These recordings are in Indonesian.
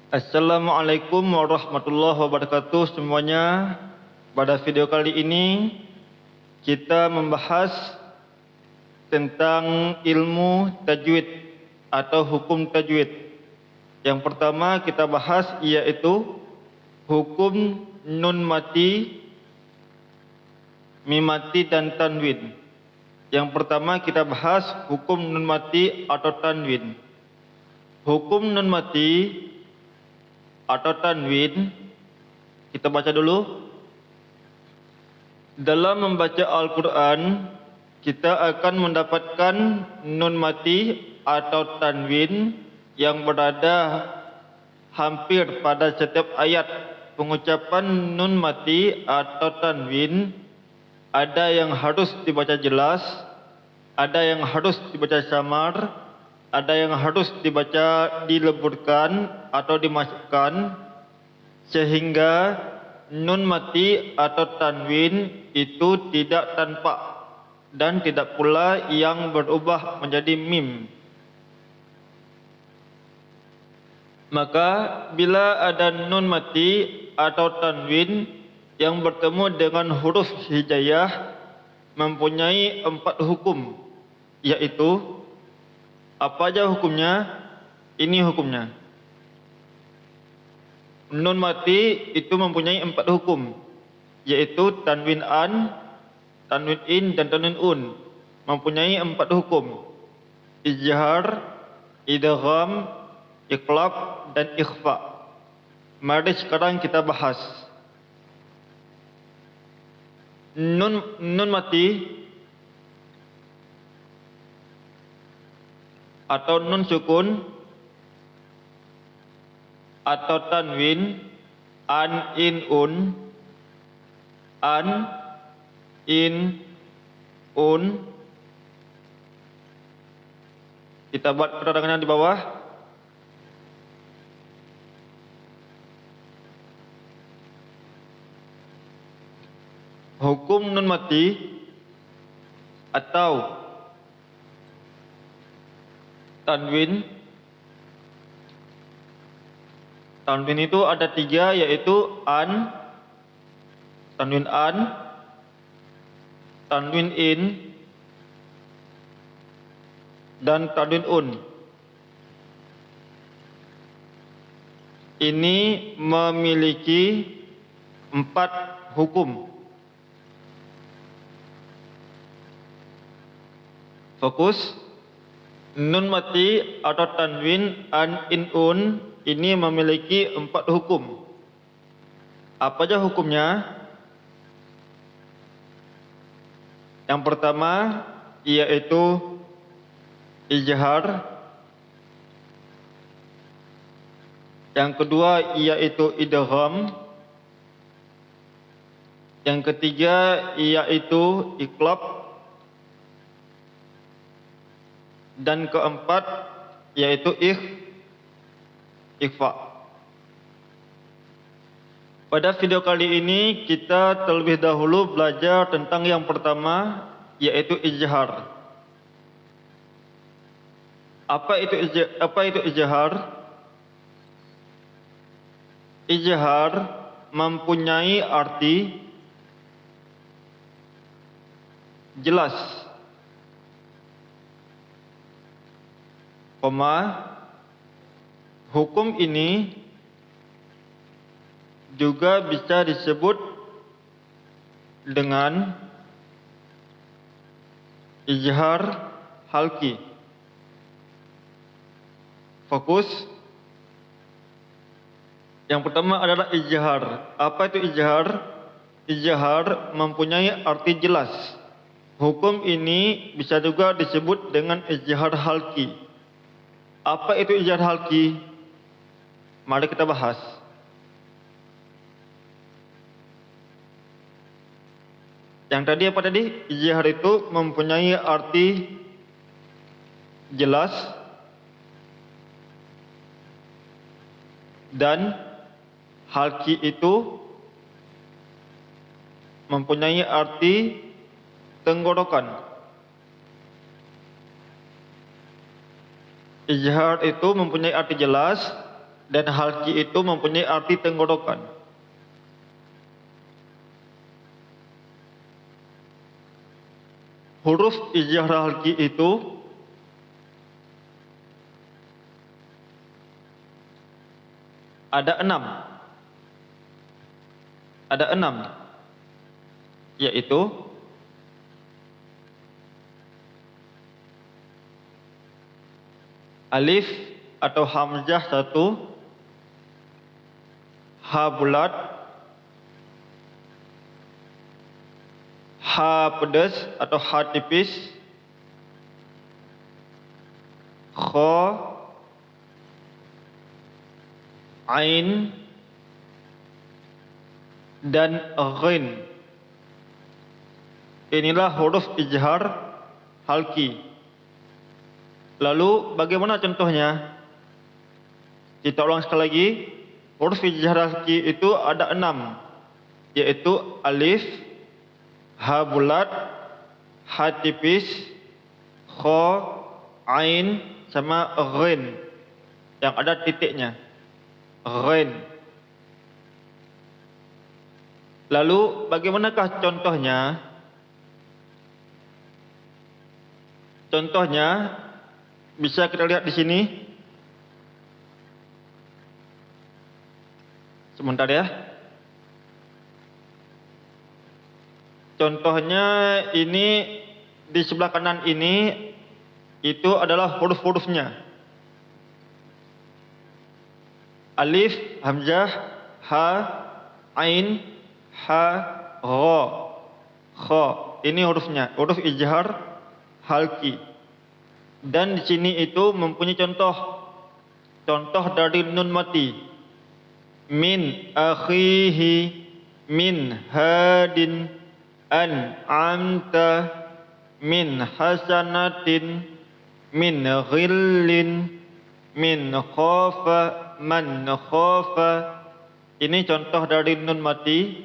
Assalamualaikum warahmatullahi wabarakatuh semuanya. Pada video kali ini kita membahas tentang ilmu tajwid atau hukum tajwid. Yang pertama kita bahas yaitu hukum nun mati, mim mati dan tanwin. Yang pertama kita bahas hukum nun mati atau tanwin. Hukum nun mati atau tanwin, kita baca dulu. Dalam membaca Al-Quran, kita akan mendapatkan nun mati atau tanwin yang berada hampir pada setiap ayat. Pengucapan nun mati atau tanwin ada yang harus dibaca jelas, ada yang harus dibaca samar, ada yang harus dibaca dileburkan atau dimasukkan, sehingga nun mati atau tanwin itu tidak tanpa dan tidak pula yang berubah menjadi mim. Maka bila ada nun mati atau tanwin yang bertemu dengan huruf hijaiyah mempunyai 4 hukum, yaitu apa aja hukumnya? Ini hukumnya. Nun mati itu mempunyai 4 hukum, yaitu tanwin an, tanwin in dan tanwin un. Mempunyai 4 hukum: izhar, idgham, iqlab dan ikhfa. Mari sekarang kita bahas. Nun mati atau nun sukun atau tanwin an, in, un, an, in, un. Kita buat penerangannya di bawah. Hukum nun mati atau tanwin. Tanwin itu ada 3, yaitu an, tanwin an, tanwin in, dan tanwin un. Ini memiliki 4 hukum. Fokus. Nun mati atau tanwin an, in, un ini memiliki 4 hukum. Apa aja hukumnya? Yang pertama yaitu izhar. Yang kedua yaitu idgham. Yang ketiga yaitu iqlab. Dan keempat yaitu ikhfa. Pada video kali ini kita terlebih dahulu belajar tentang yang pertama yaitu izhar. Apa itu izhar? Izhar mempunyai arti jelas, hukum ini juga bisa disebut dengan izhar halqi. Fokus. Yang pertama adalah izhar. Apa itu izhar? Izhar mempunyai arti jelas. Hukum ini bisa juga disebut dengan izhar halqi. Apa itu izhar halqi? Mari kita bahas. Yang tadi apa tadi? Izhar itu mempunyai arti jelas dan halqi itu mempunyai arti tenggorokan. Izhar itu mempunyai arti jelas Dan halki itu mempunyai arti tenggorokan. Huruf ijhar halki itu ada 6. Ada 6, yaitu alif atau hamzah 1, ha bulat, ha pedas atau ha tipis, kha, ain, dan ghin. Inilah huruf ijhar halki. Lalu bagaimana contohnya? Kita ulang sekali lagi. Huruf ijhar halki itu ada 6, yaitu alif, ha bulat, ha tipis, kha, ain, sama ghin yang ada titiknya. Ghin. Lalu bagaimanakah contohnya? Contohnya bisa kita lihat di sini. Sebentar ya. Contohnya ini di sebelah kanan ini itu adalah huruf-hurufnya. Alif, hamzah, ha, ain, ha, gha, kha. Ini hurufnya, huruf ijhar halki. Dan di sini itu mempunyai contoh. Contoh dari nun mati. Min akhihi, min hadin, an'amta, min hasanatin, min ghillin, min khafa, man khafa. Ini contoh dari nun mati.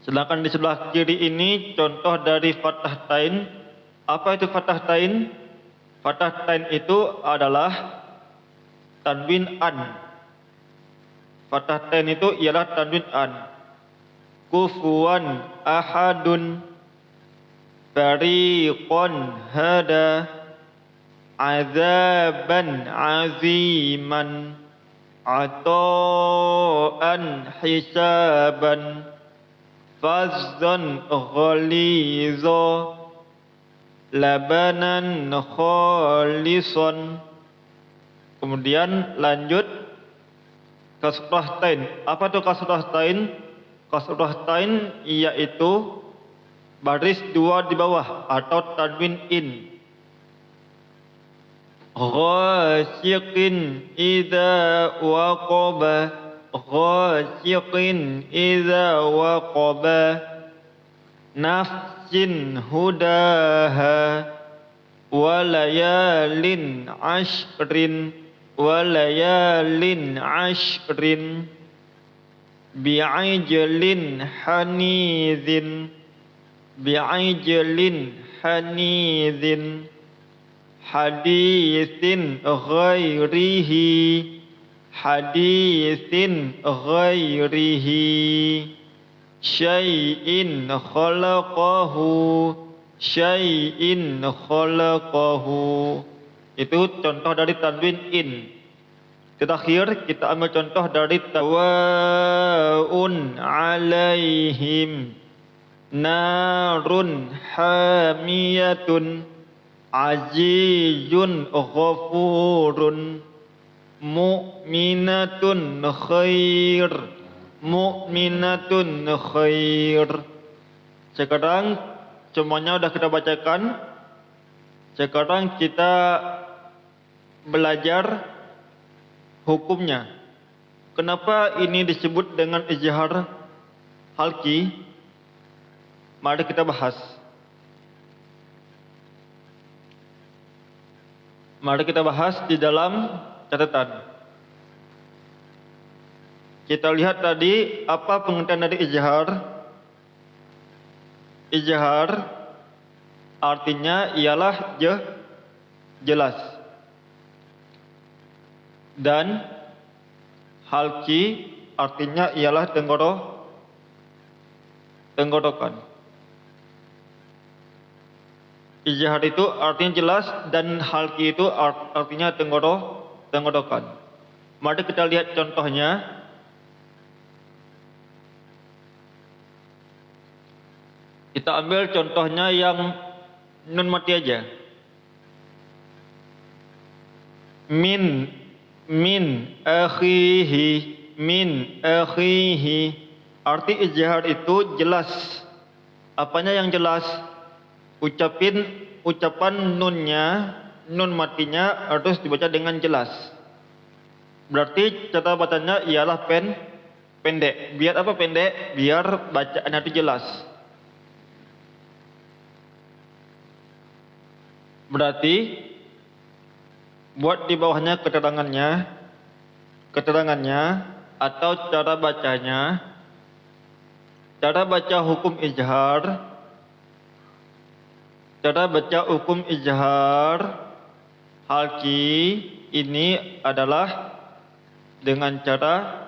Sedangkan di sebelah kiri ini contoh dari fathah tain. Apa itu fathah tain? Fathah tain itu adalah tanwin an. Fathah tain itu ialah tanwin an. Kufuwan ahadun, fariqan hada, azaban aziman, ata'an hisaban, fazzan ghaliza, labanan khalisan. Kemudian lanjut kasrah tain. Apa itu kasrah tain? Kasrah tain yaitu baris 2 di bawah atau tanwin in. Ghasiqin idza waqaba, ghasiqin idza waqaba, nafsin hudaha, walayalin ashrin, walayalin ashrin, bi'ajlin hanidhin, bi'ajlin hanidhin, hadithin ghairihi, hadithin ghairihi, syai'in khalaqahu, syai'in khalaqahu. Itu contoh dari tanwin in. Terakhir kita ambil contoh dari tawaun alaihim, narun hamiyatun, azizun ghafurun, mu'minatun khair, mu'minatun khair. Sekarang semuanya sudah kita bacakan. Sekarang kita belajar hukumnya. Kenapa ini disebut dengan ijhar halki? Mari kita bahas. Mari kita bahas di dalam catatan. Kita lihat tadi apa pengertian dari ijhar. Ijhar artinya ialah jelas. dan halki artinya ialah tenggorokan. Ijtihad itu artinya jelas dan halki itu artinya tenggorokan. Mari kita lihat contohnya. Kita ambil contohnya yang nun mati aja. Min akhihi. Arti ijtihad itu jelas. Apanya yang jelas? Ucapan nun matinya harus dibaca dengan jelas. Berarti cara bacanya ialah pendek. Biar apa pendek? Biar bacaannya itu jelas. Berarti buat di bawahnya keterangannya atau cara bacanya. Cara baca hukum ijtihad. Cara baca hukum ijtihad halki ini adalah dengan cara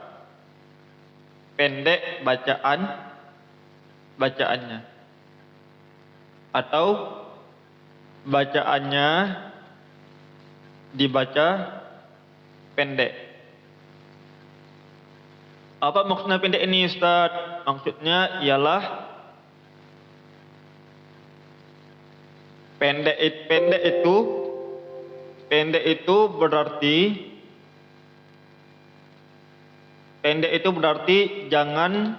pendek bacaannya atau bacaannya dibaca pendek. Apa maksudnya pendek ini, Ustaz? Maksudnya ialah pendek itu berarti jangan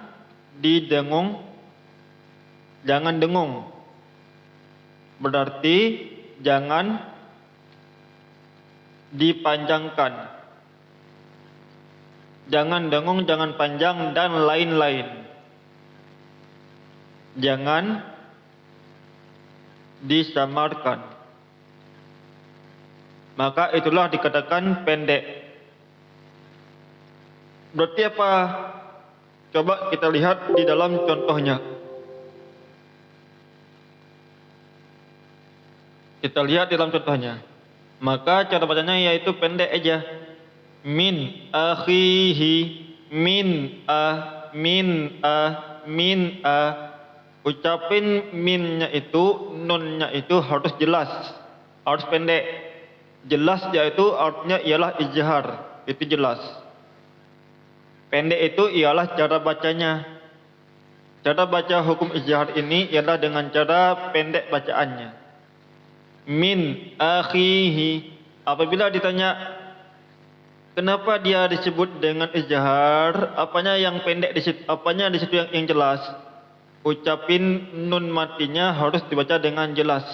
dengung. Berarti jangan dipanjangkan. Jangan dengung, jangan panjang dan lain-lain. Jangan disamarkan. Maka itulah dikatakan pendek. Berarti apa? Coba kita lihat di dalam contohnya. Kita lihat dalam contohnya. Maka cara bacanya yaitu pendek aja. Min akhihi, min a. Ucapin minnya itu, nunnya itu harus jelas, harus pendek. Jelas yaitu artinya ialah ijtihad, itu jelas. Pendek itu ialah cara bacanya. Cara baca hukum ijtihad ini ialah dengan cara pendek bacaannya. Min akhihi. Apabila ditanya kenapa dia disebut dengan ijtihad, apanya yang pendek di situ, apanya di situ yang jelas? Ucapin nun matinya harus dibaca dengan jelas.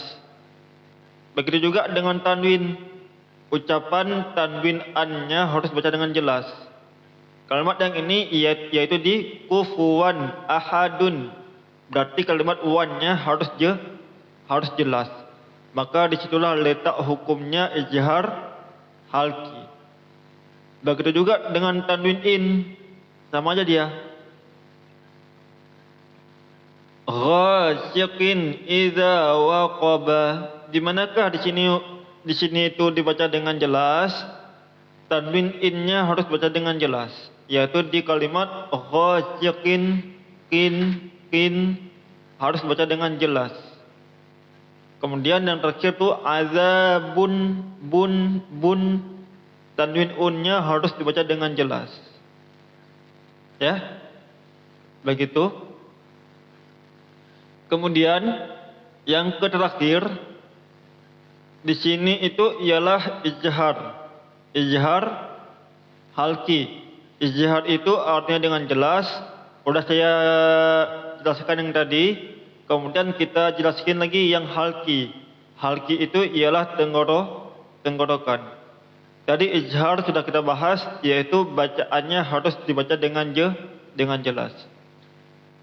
Begitu juga dengan tanwin. Ucapan tanwin an-nya harus dibaca dengan jelas. Kalimat yang ini yaitu di kufuwan ahadun. Berarti kalimat wan-nya harus jelas. Maka disitulah letak hukumnya ijtihad halki. Begitu juga dengan tanwin in. Sama aja dia. Ghasyiqin idza waqaba. Di manakah di sini itu dibaca dengan jelas? Tanwin in-nya harus baca dengan jelas, yaitu di kalimat ghasyiqin kin harus baca dengan jelas. Kemudian yang terakhir itu azabun bun tanwin un-nya harus dibaca dengan jelas. Ya. Begitu. Kemudian yang terakhir di sini itu ialah ijtihad. Ijtihad halki. Ijtihad itu artinya dengan jelas. Sudah saya jelaskan yang tadi. Kemudian kita jelaskan lagi yang halki. Halki itu ialah tenggorokan. Tadi ijtihad sudah kita bahas, yaitu bacaannya harus dibaca dengan jelas.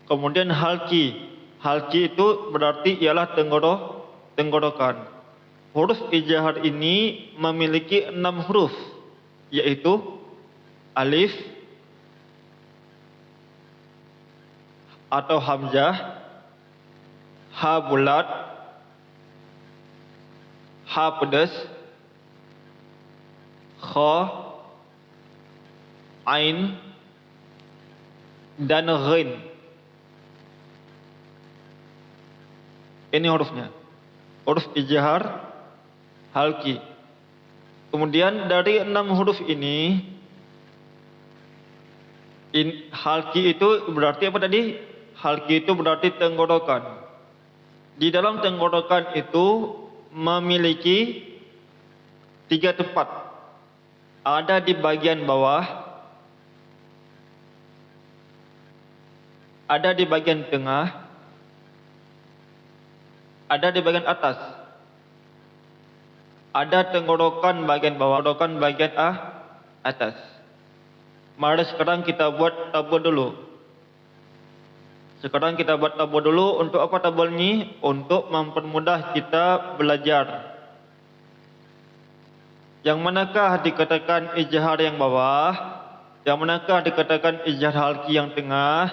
Kemudian halki. Halki itu berarti ialah tenggorokan. Huruf ijtihad ini memiliki 6 huruf, yaitu alif atau hamzah, ha bulat, ha pedas, kha, ain, dan ghin. Ini hurufnya. Huruf ijhar halki. Kemudian dari 6 huruf ini, halki itu berarti apa tadi? Halki itu berarti tenggorokan. Di dalam tenggorokan itu memiliki 3 tempat. Ada di bagian bawah, ada di bagian tengah, ada di bagian atas. Ada tenggorokan bagian bawah, tenggorokan bagian atas. Mari sekarang kita buat tabel dulu. Sekarang kita buat tabel dulu. Untuk apa tabel ini? Untuk mempermudah kita belajar. Yang manakah dikatakan ijhar yang bawah? Yang manakah dikatakan ijhar halki yang tengah?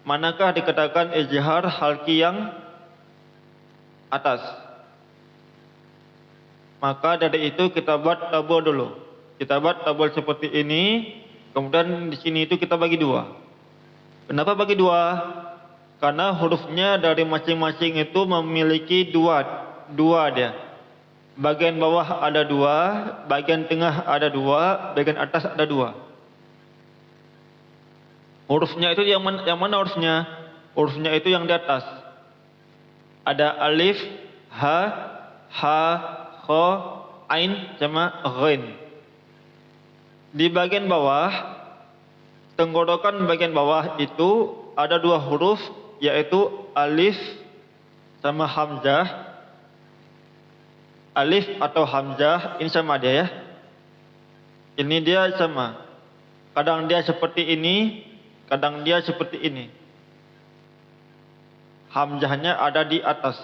Manakah dikatakan ijhar halki yang atas? Maka dari itu kita buat tabel dulu. Kita buat tabel seperti ini. Kemudian di sini itu kita bagi 2. Kenapa bagi 2? Karena hurufnya dari masing-masing itu memiliki 2 dia. Bagian bawah ada 2, bagian tengah ada 2, bagian atas ada 2. Hurufnya itu yang mana hurufnya? Hurufnya itu yang di atas. Ada alif, ha, kha, ain, sama ghin. Di bagian bawah, tenggorokan bagian bawah itu ada 2 huruf, yaitu alif sama hamzah. Alif atau hamzah ini sama dia ya. Ini dia sama. Kadang dia seperti ini, kadang dia seperti ini. Hamzahnya ada di atas.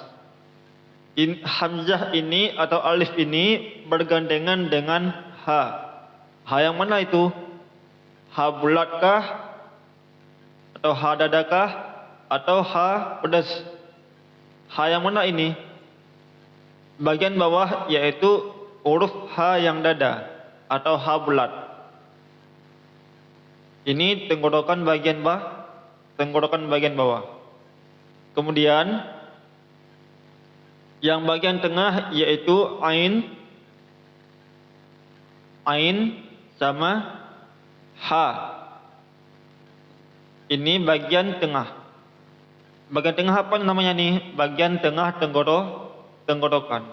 Hamzah ini atau alif ini bergandengan dengan ha. Ha yang mana itu? Ha bulatkah? Atau ha dadakah? Atau ha pedas? Ha yang mana ini? Bagian bawah yaitu huruf ha yang dada atau ha bulat. Ini tenggorokan bagian bawah. Kemudian yang bagian tengah yaitu ain sama ha. Ini bagian tengah. Bagian tengah apa namanya nih? Bagian tengah tenggorokan.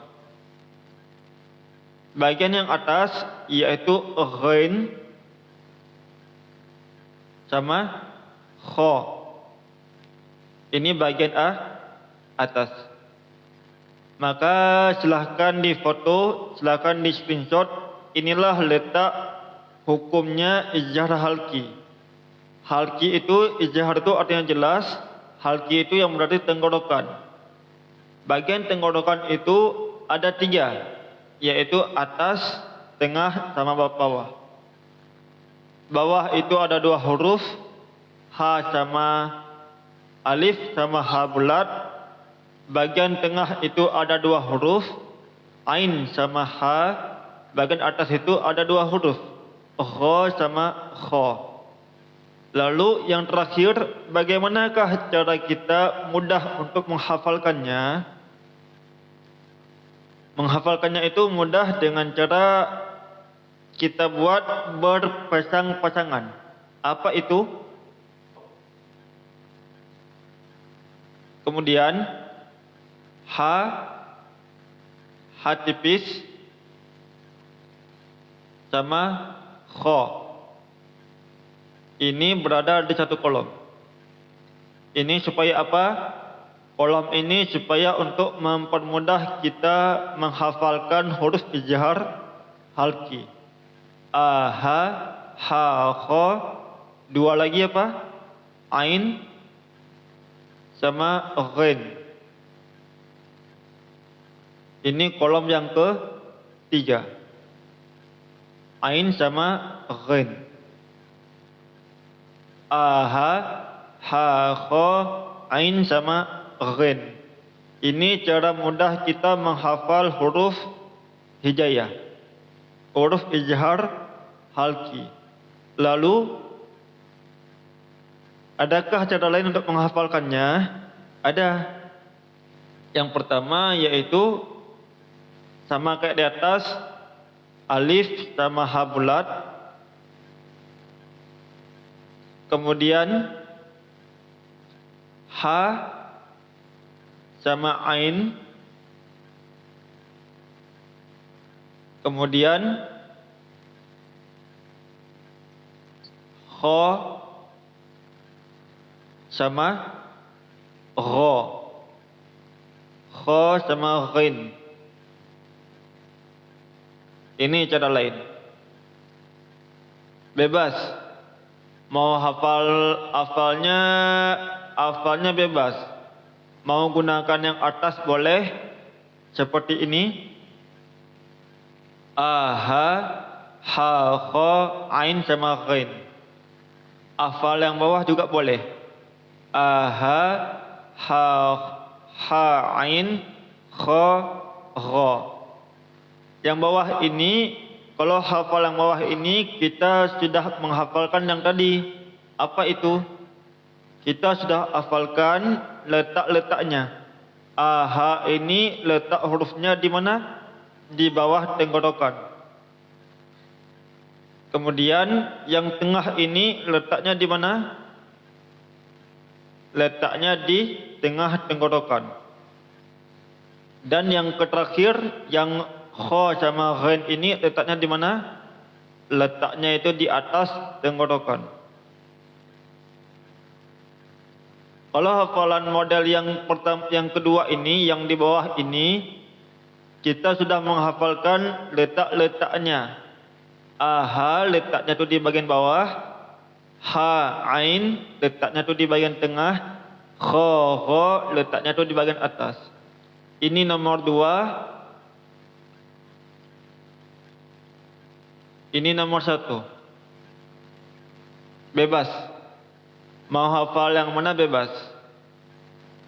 Bagian yang atas yaitu ghin sama kha. Ini bagian atas. Maka silahkan difoto, silahkan di screenshot. Inilah letak hukumnya ijhar halki. Halki itu, ijhar itu artinya jelas. Halki itu yang berarti tenggorokan. Bagian tenggorokan itu ada 3, yaitu atas, tengah, sama bawah. Bawah itu ada 2 huruf, ha sama alif sama ha bulat. Bagian tengah itu ada 2 huruf, ain sama ha. Bagian atas itu ada 2 huruf, kha sama kha. Lalu yang terakhir, bagaimanakah cara kita mudah untuk menghafalkannya? Menghafalkannya itu mudah dengan cara kita buat berpasang-pasangan. Apa itu? Kemudian ha tipis sama kha. Ini berada di satu kolom. Ini supaya apa? Kolom ini supaya untuk mempermudah kita menghafalkan huruf ijhar halki. A, ha, kha. 2 lagi apa? Ain sama ghin. Ini kolom yang ke-3. Ain sama ghin. A, ha, kha, ain sama ghin. Ini cara mudah kita menghafal huruf hijaiyah, huruf ijhar halki. Lalu, adakah cara lain untuk menghafalkannya? Ada. Yang pertama yaitu sama kayak di atas, alif sama ha bulat. Kemudian ha sama ain. Kemudian kha sama ro. Kha sama ghin. Ini cara lain. Bebas. Mau hafalnya bebas. Mau gunakan yang atas boleh. Seperti ini. Ha, kha, ain sama ghin. Hafal yang bawah juga boleh. Ha, ain, kha, ra. Yang bawah ini, kalau hafal yang bawah ini kita sudah menghafalkan yang tadi. Apa itu? Kita sudah hafalkan letak-letaknya. Ha ini letak hurufnya di mana? Di bawah tenggorokan. Kemudian yang tengah ini letaknya di mana? Letaknya di tengah tenggorokan. Dan yang terakhir, yang kha sama ghin ini letaknya di mana? Letaknya itu di atas tenggorokan. Kalau hafalan model yang kedua ini, yang di bawah ini, kita sudah menghafalkan letak-letaknya. Ha letaknya itu di bagian bawah. Ha ain letaknya itu di bagian tengah. Kha ra letaknya itu di bagian atas. Ini nomor 2. Ini nomor 1. Bebas. Mau hafal yang mana bebas.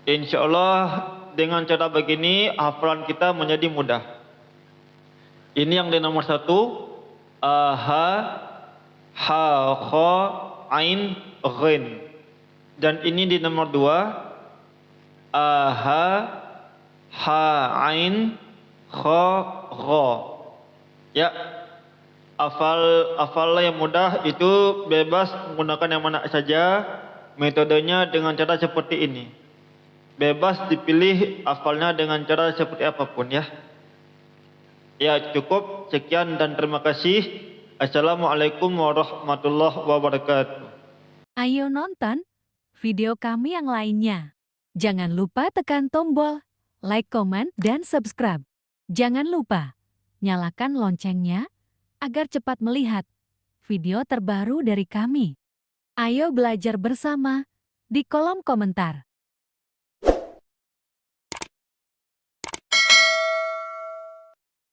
InsyaAllah dengan cara begini hafalan kita menjadi mudah. Ini yang di nomor 1. Ha, kha, ain, ghin. Dan ini di nomor 2. Ha, ain, kha, ra. Ya. Hafal yang mudah itu bebas menggunakan yang mana saja. Metodenya dengan cara seperti ini. Bebas dipilih hafalnya dengan cara seperti apapun ya. Ya cukup. Sekian dan terima kasih. Assalamualaikum warahmatullahi wabarakatuh. Ayo nonton video kami yang lainnya. Jangan lupa tekan tombol like, komen, dan subscribe. Jangan lupa nyalakan loncengnya agar cepat melihat video terbaru dari kami. Ayo belajar bersama di kolom komentar.